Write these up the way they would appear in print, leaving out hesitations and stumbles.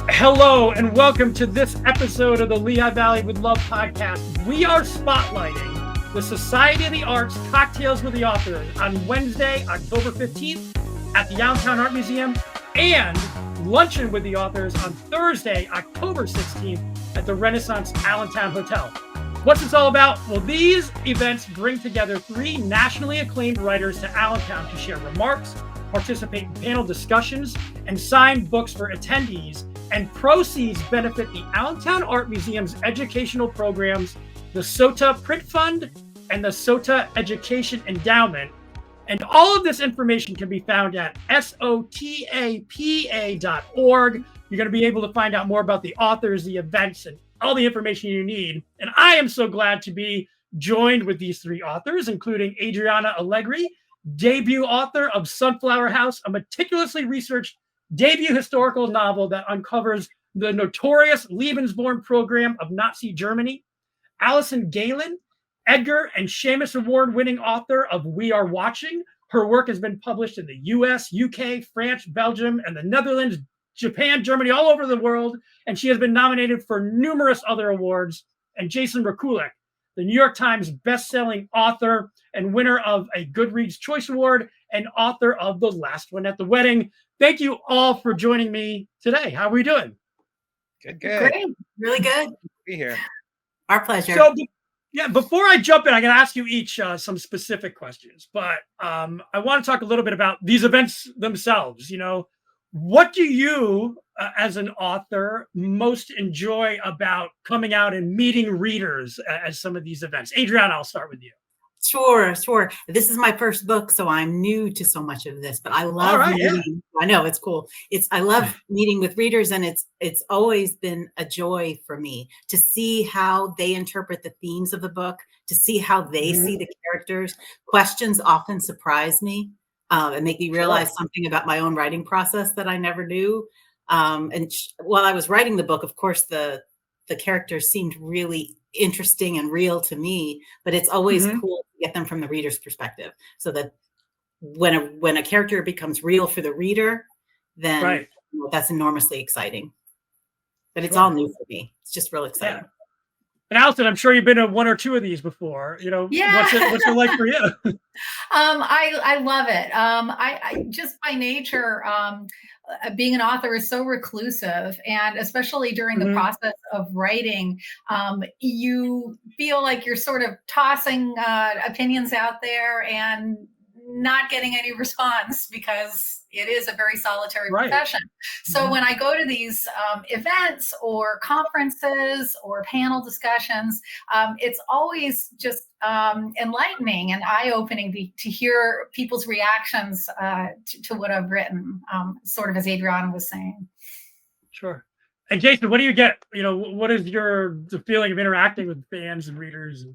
Hello and welcome to this episode of the Lehigh Valley with Love podcast. We are spotlighting the Society of the Arts Cocktails with the Authors on Wednesday, October 15th at the Allentown Art Museum, and Luncheon with the Authors on Thursday, October 16th at the Renaissance Allentown Hotel. What's this all about? Well, these events bring together three nationally acclaimed writers to Allentown to share remarks, participate in panel discussions, and sign books for attendees. And proceeds benefit the Allentown Art Museum's educational programs, the SOTA Print Fund, and the SOTA Education Endowment. And all of this information can be found at SOTAPA.org. You're going to be able to find out more about the authors, the events, and all the information you need. And I am so glad to be joined with these three authors, including Adriana Allegri, debut author of Sunflower House, a meticulously researched debut historical novel that uncovers the notorious Lebensborn program of Nazi Germany. Alison Gaylin, Edgar and Shamus Award winning author of We Are Watching. Her work has been published in the US, UK, France, Belgium, and the Netherlands, Japan, Germany, all over the world. And she has been nominated for numerous other awards. And Jason Rekulak, the New York Times bestselling author and winner of a Goodreads Choice Award and author of The Last One at the Wedding. Thank you all for joining me today. How are we doing? Good. Great. Really good. Be here. Our pleasure. So, before I jump in, I'm going to ask you each some specific questions, but I want to talk a little bit about these events themselves. You know, what do you, as an author, most enjoy about coming out and meeting readers at some of these events? Adriana, I'll start with you. Sure. This is my first book, so I'm new to so much of this, but I love meeting. Yeah. I know it's cool. I love meeting with readers, and it's always been a joy for me to see how they interpret the themes of the book, to see how they see the characters. Questions often surprise me and make me realize something about my own writing process that I never knew. While I was writing the book, of course, the characters seemed really interesting and real to me, but it's always cool to get them from the reader's perspective, so that when a character becomes real for the reader, then that's enormously exciting. But it's all new for me. It's just real exciting. Yeah. And Alison, I'm sure you've been to one or two of these before. You know, what's it like for you? I love it. I just by nature, being an author is so reclusive, and especially during the process of writing, you feel like you're sort of tossing opinions out there and not getting any response, because it is a very solitary profession. So when I go to these events or conferences or panel discussions, it's always just enlightening and eye-opening to hear people's reactions to what I've written, sort of as Adriana was saying. Sure. And Jason, what do you get? You know, what is the feeling of interacting with fans and readers?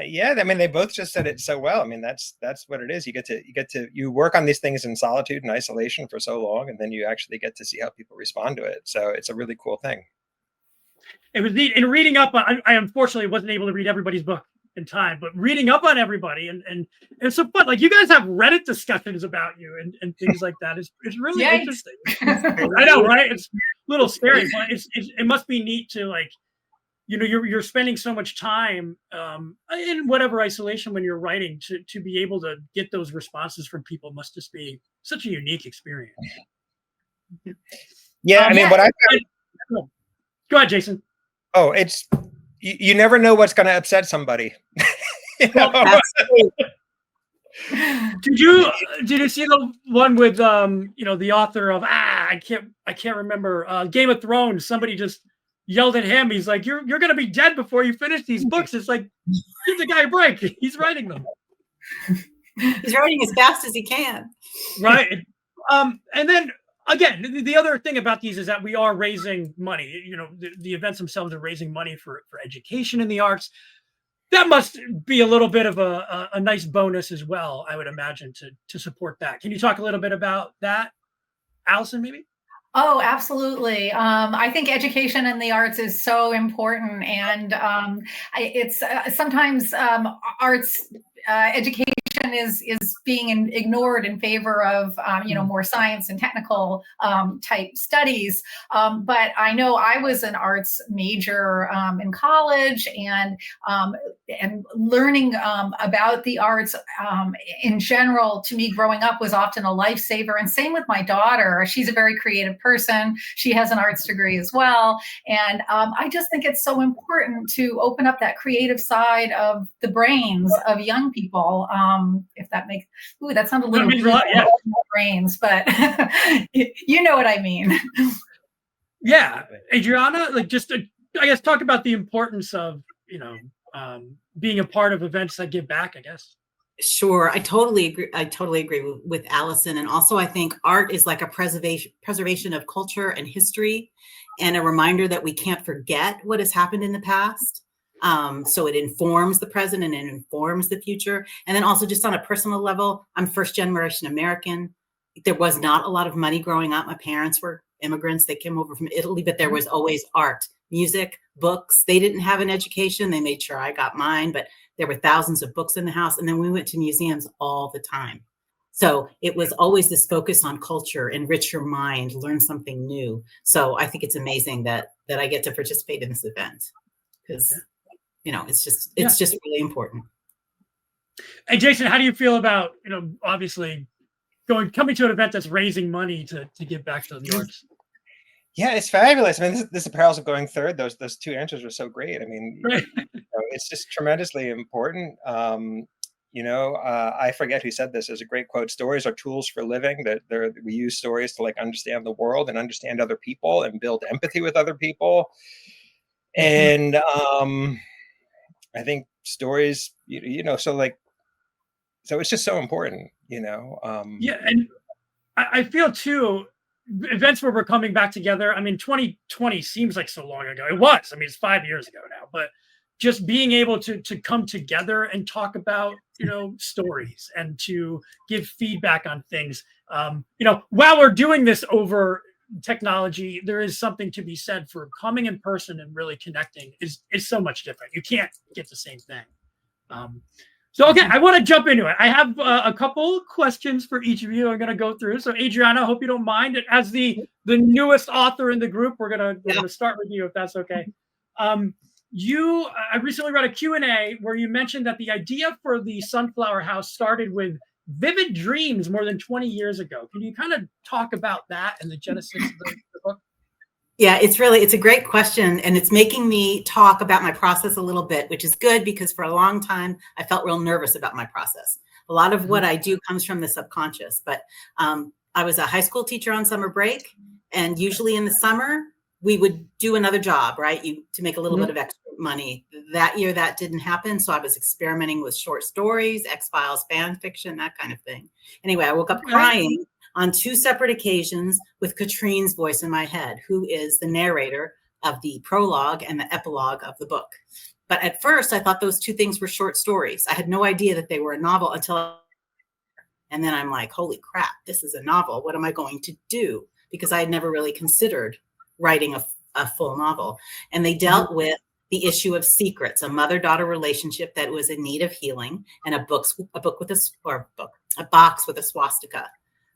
Yeah, I mean, they both just said it so well. I mean, that's what it is. You work on these things in solitude and isolation for so long, and then you actually get to see how people respond to it. So it's a really cool thing. It was neat. In reading up, I unfortunately wasn't able to read everybody's book in time, but reading up on everybody and it's so fun. Like, you guys have Reddit discussions about you and things like that. It's really interesting. I know, right? It's a little scary, but it must be neat to, like, you know, you're spending so much time in whatever isolation when you're writing, to be able to get those responses from people must just be such a unique experience. Yeah, I mean, what I found. Go ahead, Jason. Oh, it's you never know what's going to upset somebody. Did you see the one with the author of I can't remember Game of Thrones? Somebody just yelled at him. He's like, you're going to be dead before you finish these books. It's like, give the guy a break. He's writing them. He's writing as fast as he can. Right. And then again, the other thing about these is that we are raising money. You know, the events themselves are raising money for education in the arts. That must be a little bit of a nice bonus as well, I would imagine, to support that. Can you talk a little bit about that, Alison, maybe? Oh, absolutely. I think education in the arts is so important, and it's sometimes arts education education is being ignored in favor of more science and technical type studies. But I know I was an arts major in college, and learning about the arts in general, to me, growing up was often a lifesaver. And same with my daughter. She's a very creative person. She has an arts degree as well. And I just think it's so important to open up that creative side of the brains of young people. If that makes, that sounds a little brains, but you know what I mean. Yeah. Adriana, like just I guess talk about the importance of, being a part of events that give back, I guess. Sure. I totally agree with Allison. And also I think art is like a preservation of culture and history, and a reminder that we can't forget what has happened in the past. So it informs the present and it informs the future. And then also just on a personal level, I'm first generation American. There was not a lot of money growing up. My parents were immigrants. They came over from Italy, but there was always art, music, books. They didn't have an education. They made sure I got mine, but there were thousands of books in the house. And then we went to museums all the time. So it was always this focus on culture, enrich your mind, learn something new. So I think it's amazing that I get to participate in this event, because it's just really important. And Jason, how do you feel about, obviously coming to an event that's raising money to give back to the arts? Yeah, it's fabulous. I mean, this is the perils of going third. Those two answers were so great. I mean, right. It's just tremendously important. I forget who said this. There's a great quote: "Stories are tools for living." We use stories to understand the world and understand other people and build empathy with other people. And I think stories, so it's just so important, Yeah, and I feel too, events where we're coming back together. I mean, 2020 seems like so long ago. It was. I mean, it's 5 years ago now, but just being able to come together and talk about, stories and to give feedback on things. While we're doing this over technology, there is something to be said for coming in person and really connecting is so much different. You can't get the same thing. Okay, I want to jump into it. I have a couple questions for each of you I'm going to go through. So Adriana, I hope you don't mind. As the newest author in the group, we're going to start with you, if that's okay. I recently read a Q&A where you mentioned that the idea for the Sunflower House started with vivid dreams more than 20 years ago. Can you kind of talk about that and the genesis of the book? Yeah, it's a great question, and it's making me talk about my process a little bit, which is good, because for a long time I felt real nervous about my process. A lot of what I do comes from the subconscious, but I was a high school teacher on summer break, and usually in the summer we would do another job, right? To make a little bit of extra money. That year that didn't happen, so I was experimenting with short stories, X-Files fan fiction, that kind of thing. Anyway, I woke up crying on 2 separate occasions with Katrine's voice in my head, who is the narrator of the prologue and the epilogue of the book. But at first I thought those 2 things were short stories. I had no idea that they were a novel and then I'm like, holy crap, this is a novel. What am I going to do? Because I had never really considered writing a full novel. And they dealt with the issue of secrets, a mother-daughter relationship that was in need of healing, and a box with a swastika.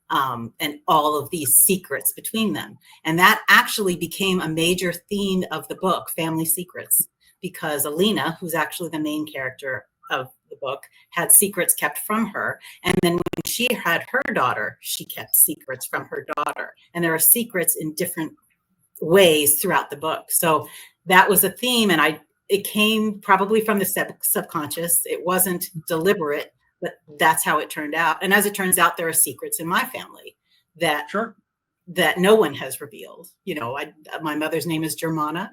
And all of these secrets between them. And that actually became a major theme of the book, family secrets, because Alina, who's actually the main character of the book, had secrets kept from her. And then when she had her daughter, she kept secrets from her daughter. And there are secrets in different ways throughout the book. So that was a theme. And it came probably from the subconscious. It wasn't deliberate, but that's how it turned out. And as it turns out, there are secrets in my family that no one has revealed. My mother's name is Germana.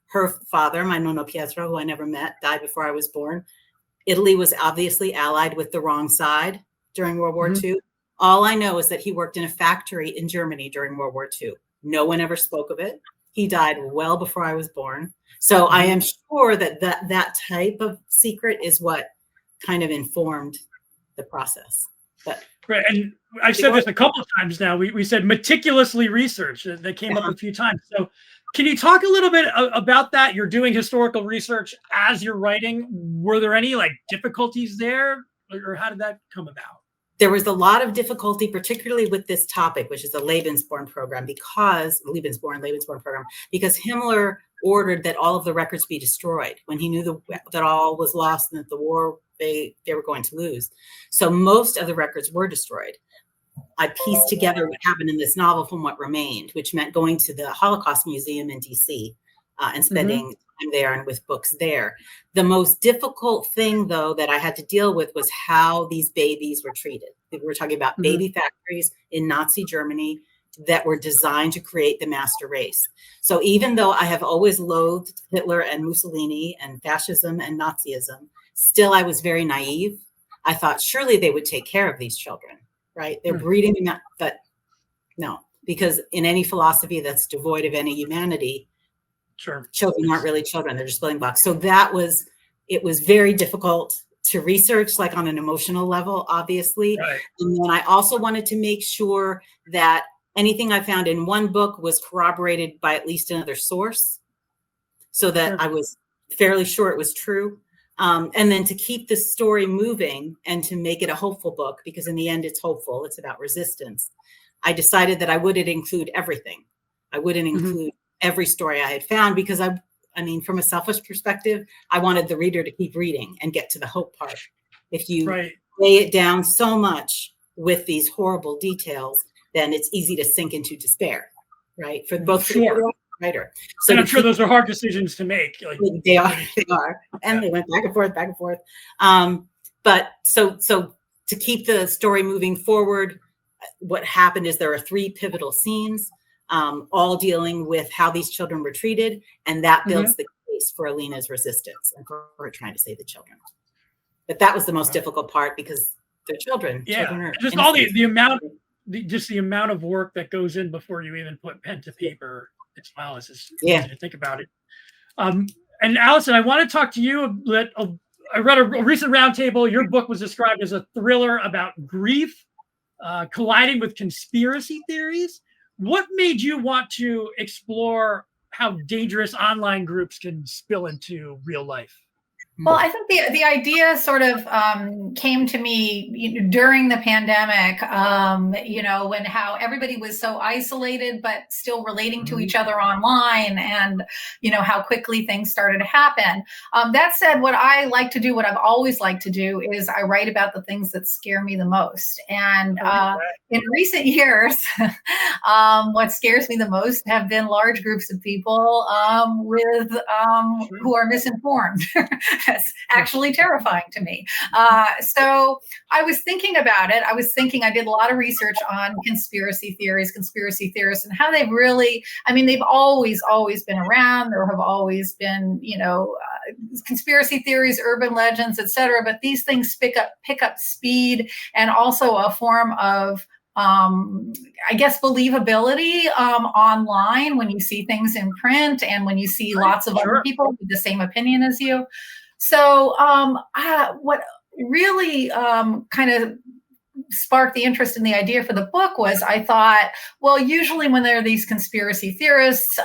Her father, my nonno Pietro, who I never met, died before I was born. Italy was obviously allied with the wrong side during World War II. All I know is that he worked in a factory in Germany during World War II. No one ever spoke of it. He died well before I was born. So I am sure that type of secret is what kind of informed the process. But right, and I've said this a couple of times now. We said meticulously researched. That came up a few times. So can you talk a little bit about that? You're doing historical research as you're writing. Were there any difficulties there? or how did that come about? There was a lot of difficulty, particularly with this topic, which is the Lebensborn program, because Lebensborn program, because Himmler ordered that all of the records be destroyed when he knew that all was lost and that the war they were going to lose. So most of the records were destroyed. I pieced together what happened in this novel from what remained, which meant going to the Holocaust Museum in DC and spending time there and with books there. The most difficult thing, though, that I had to deal with was how these babies were treated. We were talking about baby factories in Nazi Germany that were designed to create the master race. So even though I have always loathed Hitler and Mussolini and fascism and Nazism, still I was very naive. I thought surely they would take care of these children, right? They're breeding them out, but no, because in any philosophy that's devoid of any humanity, children aren't really children, they're just building blocks. So it was very difficult to research, like on an emotional level, obviously. Right. And then I also wanted to make sure that anything I found in one book was corroborated by at least another source, so that I was fairly sure it was true. And then to keep the story moving and to make it a hopeful book, because in the end it's hopeful, it's about resistance. I decided that I wouldn't include everything. I wouldn't include every story I had found, because I mean, from a selfish perspective, I wanted the reader to keep reading and get to the hope part. If you lay it down so much with these horrible details, then it's easy to sink into despair, right? For both the reader and the writer. So and I'm sure those are hard decisions to make. Like, they are. And they went back and forth. But so to keep the story moving forward, what happened is there are 3 pivotal scenes, all dealing with how these children were treated, and that builds the case for Alina's resistance and for her trying to save the children. But that was the most difficult part, because they're children. Yeah, children are just all the amount, just the amount of work that goes in before you even put pen to paper. It's crazy to think about it. And Alison, I want to talk to you. I read a recent roundtable. Your book was described as a thriller about grief colliding with conspiracy theories. What made you want to explore how dangerous online groups can spill into real life? Well, I think the idea sort of came to me during the pandemic, when how everybody was so isolated, but still relating to each other online, and, how quickly things started to happen. That said, what I like to do, what I've always liked to do, is I write about the things that scare me the most. And in recent years, what scares me the most have been large groups of people who are misinformed. That's actually terrifying to me. So I was thinking about it. I did a lot of research on conspiracy theorists, and how they really, they've always been around. There have always been, conspiracy theories, urban legends, etc. But these things pick up speed, and also a form of believability online when you see things in print, and when you see lots of other people with the same opinion as you. So what really kind of sparked the interest in the idea for the book was, I thought, well, usually when there are these conspiracy theorists,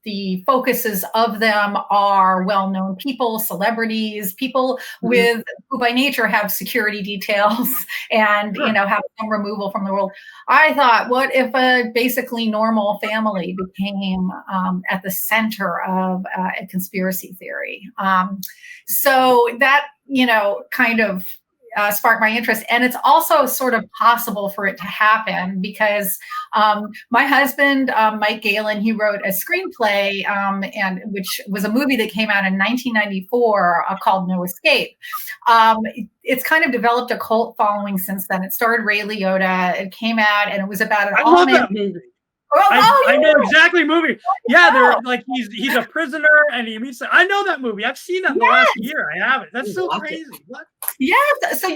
the focuses of them are well-known people, celebrities, people who by nature have security details and have some removal from the world. I thought, what if a basically normal family became at the center of a conspiracy theory? So that kind of sparked my interest. And it's also sort of possible for it to happen, because my husband, Mike Gaylin, he wrote a screenplay, and which was a movie that came out in 1994 called No Escape. It's kind of developed a cult following since then. It starred Ray Liotta. It came out, and it was about I love that movie. I know exactly the movie. Yeah, they're like he's a prisoner and he meets. I know that movie. I've seen that in the last year. I have it. That's so crazy. What? Yes. So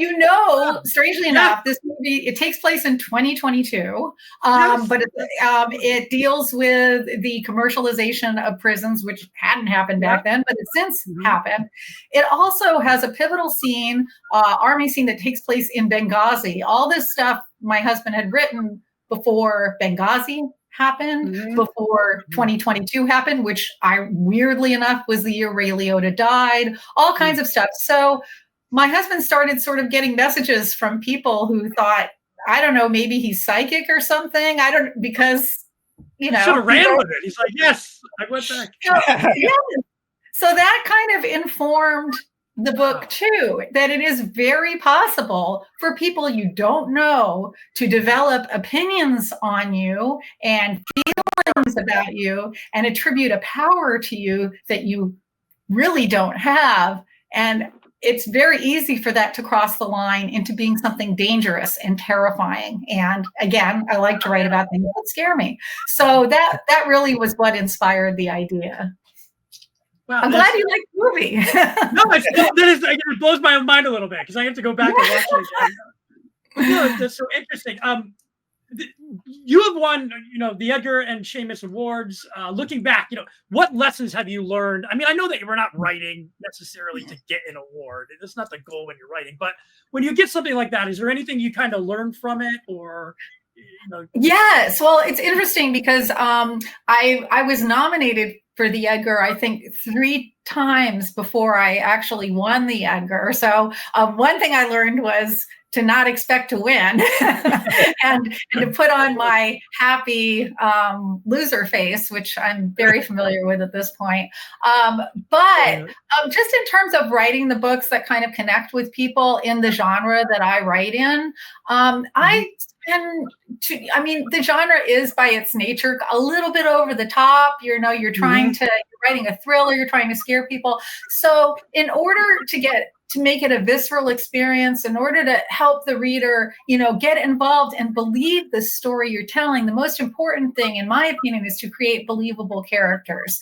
strangely enough, this movie, it takes place in 2022, but it deals with the commercialization of prisons, which hadn't happened back then, but it's since happened. It also has a pivotal scene, army scene that takes place in Benghazi. All this stuff my husband had written before Benghazi happened, before 2022 happened, which weirdly enough was the year Ray Liotta died, all kinds of stuff. So my husband started sort of getting messages from people who thought, I don't know, maybe he's psychic or something. Because, should have ran with it. He's like, yes, I went back. So that kind of informed the book too, that it is very possible for people you don't know to develop opinions on you and feelings about you and attribute a power to you that you really don't have. And it's very easy for that to cross the line into being something dangerous and terrifying. And again, I like to write about things that scare me. So that really was what inspired the idea. Wow, I'm glad you like the movie. No, it blows my mind a little bit because I have to go back and watch it again. No, that's so interesting. You have won, the Edgar and Shamus Awards. Looking back, what lessons have you learned? I mean, I know that you were not writing necessarily to get an award. That's not the goal when you're writing. But when you get something like that, is there anything you kind of learn from it, or? Yes. Well, it's interesting because I was nominated for the Edgar, I think 3 times before I actually won the Edgar. So one thing I learned was to not expect to win and to put on my happy loser face, which I'm very familiar with at this point. But just in terms of writing the books that kind of connect with people in the genre that I write in, the genre is by its nature a little bit over the top. You're trying to, you're writing a thriller, you're trying to scare people. So in order to make it a visceral experience, in order to help the reader, get involved and believe the story you're telling, the most important thing, in my opinion, is to create believable characters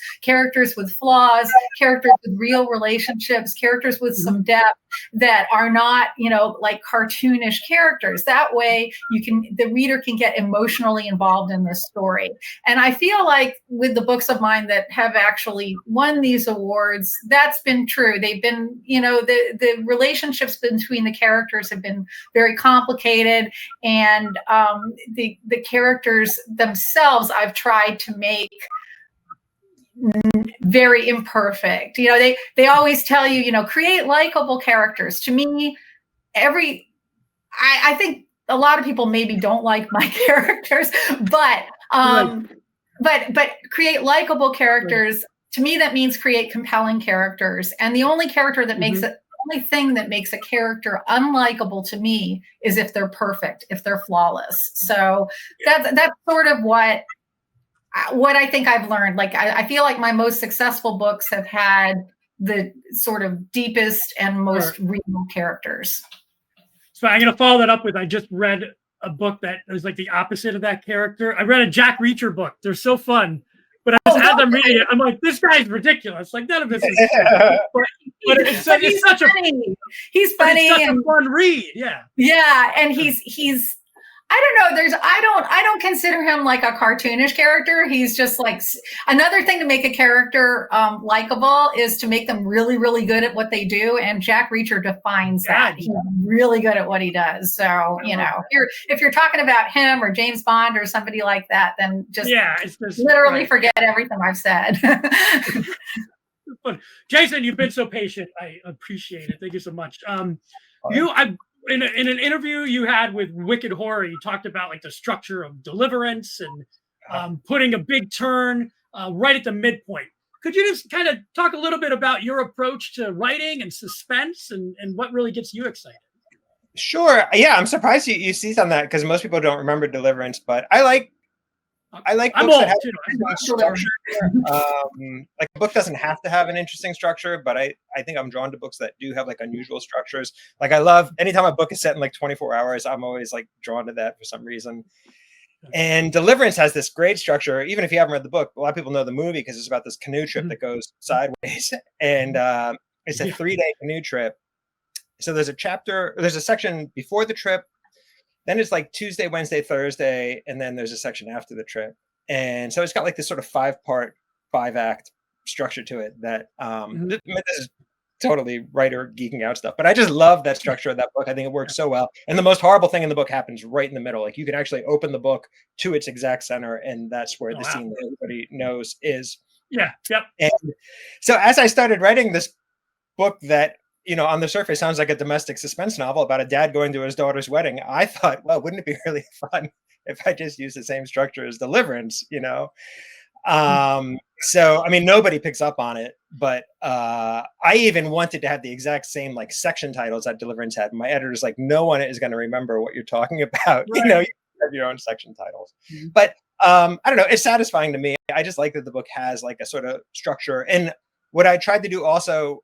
with flaws, characters with real relationships, characters with some depth that are not, like cartoonish characters. That way the reader can get emotionally involved in the story. And I feel like with the books of mine that have actually won these awards, that's been true. They've been, the relationships between the characters have been very complicated, and the characters themselves I've tried to make very imperfect. They always tell you, create likable characters. To me, I think a lot of people maybe don't like my characters, but create likable characters. Right. To me, that means create compelling characters. And the only character that makes it, only thing that makes a character unlikable to me is if they're perfect, if they're flawless. So that's sort of what I think I've learned. Like, I feel like my most successful books have had the sort of deepest and most real characters. So I'm going to follow that up with, I just read a book that was like the opposite of that character. I read a Jack Reacher book. They're so fun. But as I'm reading it, I'm like, this guy's ridiculous. Like, none of this is but it's such funny. He's funny. It's such a fun read. Yeah. Yeah. And he's I don't know. I don't consider him like a cartoonish character. He's just like, another thing to make a character likable is to make them really, really good at what they do. And Jack Reacher defines that. He's really good at what he does. So, if you're talking about him or James Bond or somebody like that, then just literally forget everything I've said. Jason, you've been so patient. I appreciate it. Thank you so much. In an interview you had with Wicked Horror, you talked about like the structure of Deliverance and putting a big turn right at the midpoint. Could you just kind of talk a little bit about your approach to writing and suspense and what really gets you excited? Sure. Yeah, I'm surprised you see on that because most people don't remember Deliverance, but I like books that have structure. Like a book doesn't have to have an interesting structure, but I think I'm drawn to books that do have like unusual structures. Like I love anytime a book is set in like 24 hours, I'm always like drawn to that for some reason. And Deliverance has this great structure. Even if you haven't read the book, a lot of people know the movie because it's about this canoe trip that goes sideways. And it's a 3-day canoe trip. So there's a section before the trip. Then it's like Tuesday, Wednesday, Thursday, and then there's a section after the trip. And so it's got like this sort of 5-part, 5-act structure to it that this is totally writer geeking out stuff. But I just love that structure of that book. I think it works so well. And the most horrible thing in the book happens right in the middle. Like you can actually open the book to its exact center, and that's where the scene that everybody knows is. Yeah. Yep. And so as I started writing this book that on the surface sounds like a domestic suspense novel about a dad going to his daughter's wedding. I thought, well, wouldn't it be really fun if I just used the same structure as Deliverance, So, I mean, nobody picks up on it, but I even wanted to have the exact same like section titles that Deliverance had. My editor's like, no one is going to remember what you're talking about. Right. You have your own section titles. But I don't know, it's satisfying to me. I just like that the book has like a sort of structure. And what I tried to do also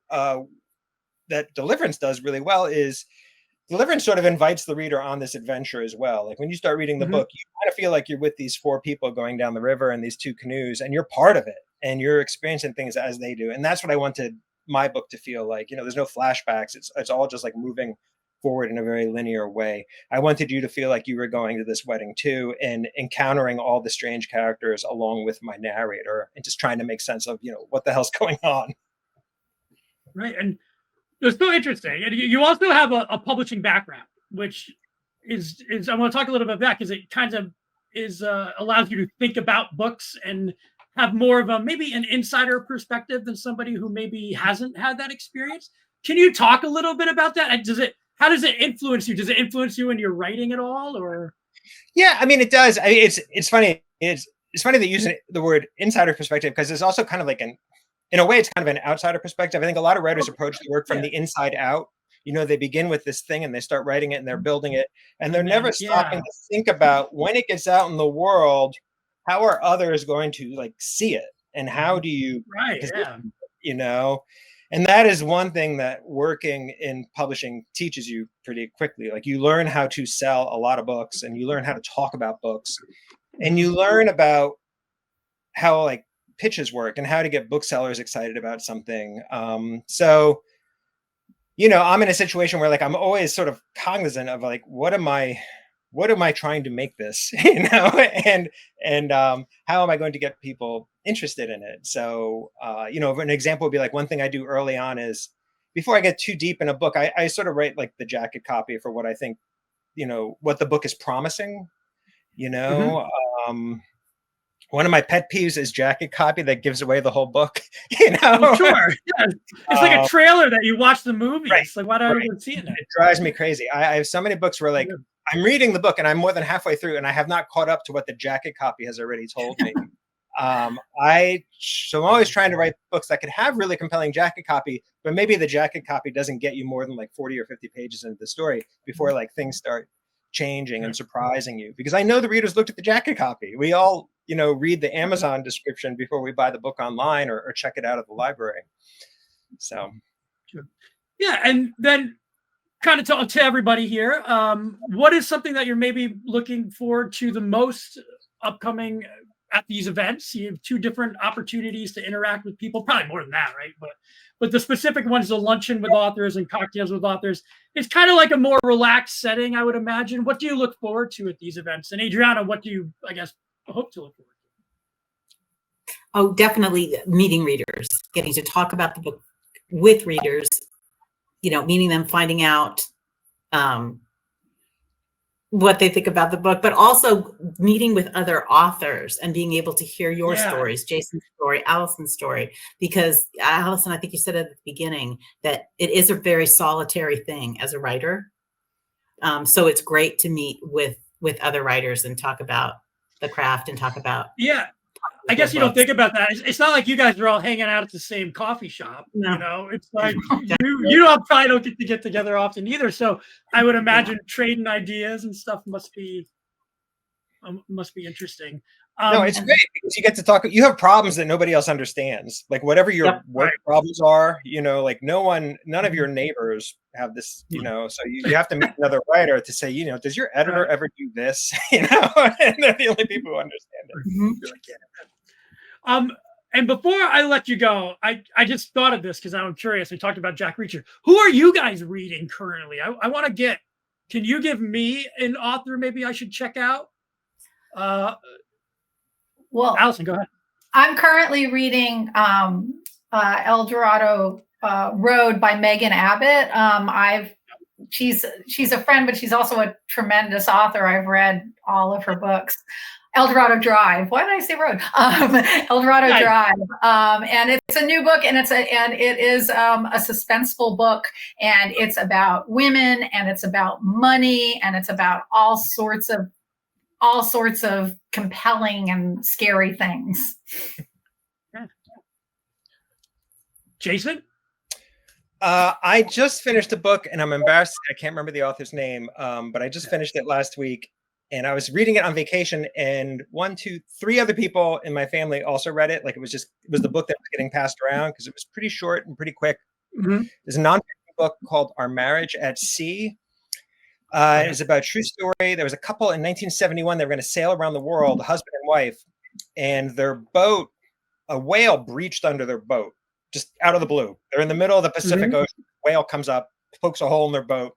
that Deliverance does really well is Deliverance sort of invites the reader on this adventure as well. Like when you start reading the book, you kind of feel like you're with these 4 people going down the river in these 2 canoes, and you're part of it and you're experiencing things as they do. And that's what I wanted my book to feel like. There's no flashbacks. It's all just like moving forward in a very linear way. I wanted you to feel like you were going to this wedding too, and encountering all the strange characters along with my narrator, and just trying to make sense of, what the hell's going on. Right. And it's so interesting. And you also have a publishing background, which is I want to talk a little bit about that because it kind of allows you to think about books and have more of maybe an insider perspective than somebody who maybe hasn't had that experience. Can you talk a little bit about that? How does it influence you? Does it influence you in your writing at all, or? Yeah, I mean, it does. I mean, it's funny. It's funny that you use the word insider perspective, because it's also kind of like in a way, it's kind of an outsider perspective. I think a lot of writers approach the work from the inside out. They begin with this thing and they start writing it and they're building it, and they're never stopping to think about when it gets out in the world, how are others going to like see it, and how do you, and that is one thing that working in publishing teaches you pretty quickly. Like you learn how to sell a lot of books, and you learn how to talk about books, and you learn about how like pitches work and how to get booksellers excited about something. So, I'm in a situation where like I'm always sort of cognizant of like, what am I trying to make this, and how am I going to get people interested in it? So, an example would be like one thing I do early on is before I get too deep in a book, I sort of write like the jacket copy for what I think, what the book is promising, one of my pet peeves is jacket copy that gives away the whole book. Well, sure. Yeah. It's like a trailer that you watch the movie. Right, it's like, why don't I even see it? It drives me crazy. I have so many books where like I'm reading the book and I'm more than halfway through and I have not caught up to what the jacket copy has already told me. I'm always trying to write books that could have really compelling jacket copy, but maybe the jacket copy doesn't get you more than like 40 or 50 pages into the story before like things start changing and surprising you. Because I know the readers looked at the jacket copy. We all, read the Amazon description before we buy the book online or check it out at the library. So, yeah, and then kind of talk to everybody here. What is something that you're maybe looking forward to the most upcoming at these events? You have 2 different opportunities to interact with people, probably more than that, right? But the specific ones, the luncheon with authors and cocktails with authors, it's kind of like a more relaxed setting, I would imagine. What do you look forward to at these events? And Adriana, what do you, I guess, hope to look forward to? Oh, definitely meeting readers, getting to talk about the book with readers, meeting them, finding out what they think about the book, but also meeting with other authors and being able to hear your stories, Jason's story, Alison's story, because Alison, I think you said at the beginning that it is a very solitary thing as a writer. So it's great to meet with other writers and talk about the craft and talk about. Yeah. I guess you don't think about that. It's not like you guys are all hanging out at the same coffee shop. No. It's like you probably don't get together often either. So I would imagine trading ideas and stuff must be interesting. No, it's great because you get to talk. You have problems that nobody else understands. Like whatever your work problems are, like none of your neighbors have this, so you have to meet another writer to say, does your editor ever do this? And they're the only people who understand it. And before I let you go, I just thought of this because I'm curious. We talked about Jack Reacher. Who are you guys reading currently? I want to can you give me an author maybe I should check out? Well, Alison, go ahead. I'm currently reading El Dorado Road by Megan Abbott. She's a friend, but she's also a tremendous author. I've read all of her books. El Dorado Drive. Why did I say road? El Dorado Drive. And it's a new book, and it is a suspenseful book, and it's about women, and it's about money, and it's about all sorts of compelling and scary things. Jason? I just finished a book, and I'm embarrassed. I can't remember the author's name, but I just finished it last week, and I was reading it on vacation, and 1, 2, 3 other people in my family also read it. Like it was the book that was getting passed around because it was pretty short and pretty quick. Mm-hmm. There's a nonfiction book called Our Marriage at Sea. It's about a true story. There was a couple in 1971. They were going to sail around the world, husband and wife, and their boat, a whale breached under their boat. Just out of the blue. They're in the middle of the Pacific Ocean. Whale comes up, pokes a hole in their boat.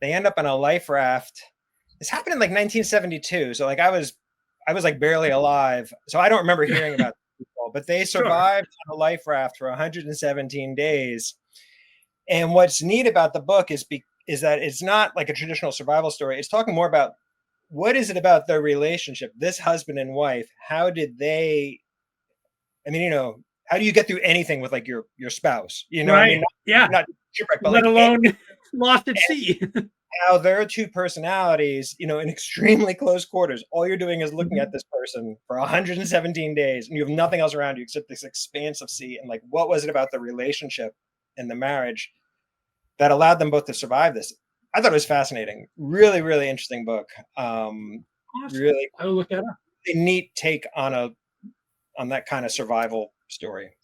They end up on a life raft. This happened in like 1972. So like I was like barely alive. So I don't remember hearing about this people, but they survived on a life raft for 117 days. And what's neat about the book is that it's not like a traditional survival story. It's talking more about what is it about their relationship, this husband and wife. How did they, how do you get through anything with like your spouse? You know, right. Not shipwreck, but let like alone lost at sea. How there are two personalities, in extremely close quarters. All you're doing is looking at this person for 117 days, and you have nothing else around you except this expanse of sea. And like, what was it about the relationship and the marriage that allowed them both to survive this? I thought it was fascinating. Really, really interesting book. Awesome. Really, I will look that up. A neat take on that kind of survival story.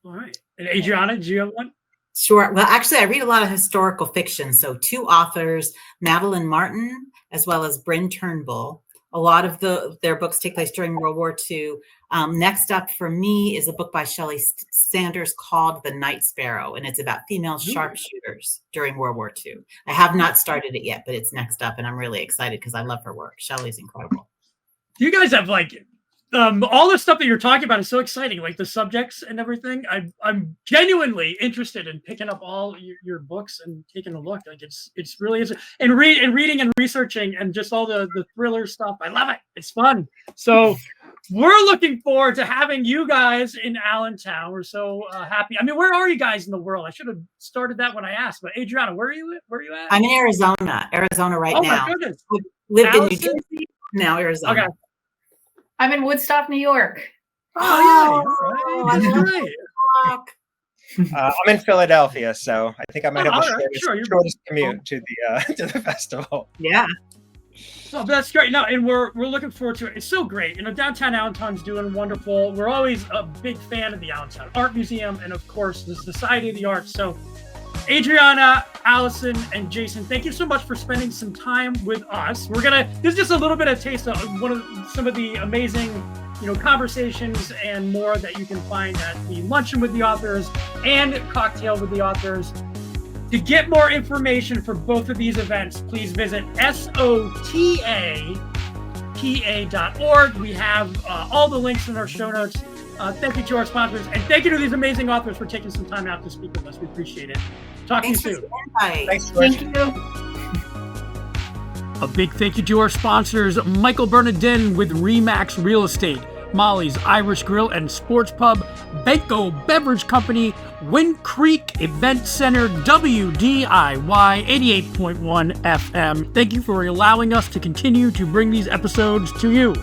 All right. And Adriana, do you have one? Sure. Well, actually, I read a lot of historical fiction. So 2 authors, Madeline Martin, as well as Bryn Turnbull. A lot of their books take place during World War II. Next up for me is a book by Shelley Sanders called The Night Sparrow, and it's about female sharpshooters during World War II. I have not started it yet, but it's next up, and I'm really excited because I love her work. Shelley's incredible. You guys have like all the stuff that you're talking about is so exciting, like the subjects and everything. I'm genuinely interested in picking up all your books and taking a look. Like it's really is, and reading and researching and just all the thriller stuff. I love it. It's fun. So we're looking forward to having you guys in Allentown. We're so happy. I mean, where are you guys in the world? I should have started that when I asked. But Adriana, where are you at? I'm in Arizona right now. Oh my goodness. I've lived in New Jersey, now Arizona. Okay. I'm in Woodstock, New York. Oh, yeah. That's great. I'm in Philadelphia, so I think I might have the shortest commute to the festival. Yeah. Oh, that's great. No, and we're looking forward to it. It's so great. Downtown Allentown's doing wonderful. We're always a big fan of the Allentown Art Museum and, of course, the Society of the Arts. So, Adriana, Alison, and Jason, thank you so much for spending some time with us. This is just a little bit of taste of some of the amazing, conversations and more that you can find at the Luncheon with the Authors and Cocktail with the Authors. To get more information for both of these events, please visit SOTAPA.org. We have all the links in our show notes. Thank you to our sponsors, and thank you to these amazing authors for taking some time out to speak with us. We appreciate it. Talk to you soon. Thanks, Thank you. A big thank you to our sponsors, Michael Bernardin with Remax Real Estate, Molly's Irish Grill and Sports Pub, Benko Beverage Company, Wind Creek Event Center, WDIY 88.1 FM. Thank you for allowing us to continue to bring these episodes to you.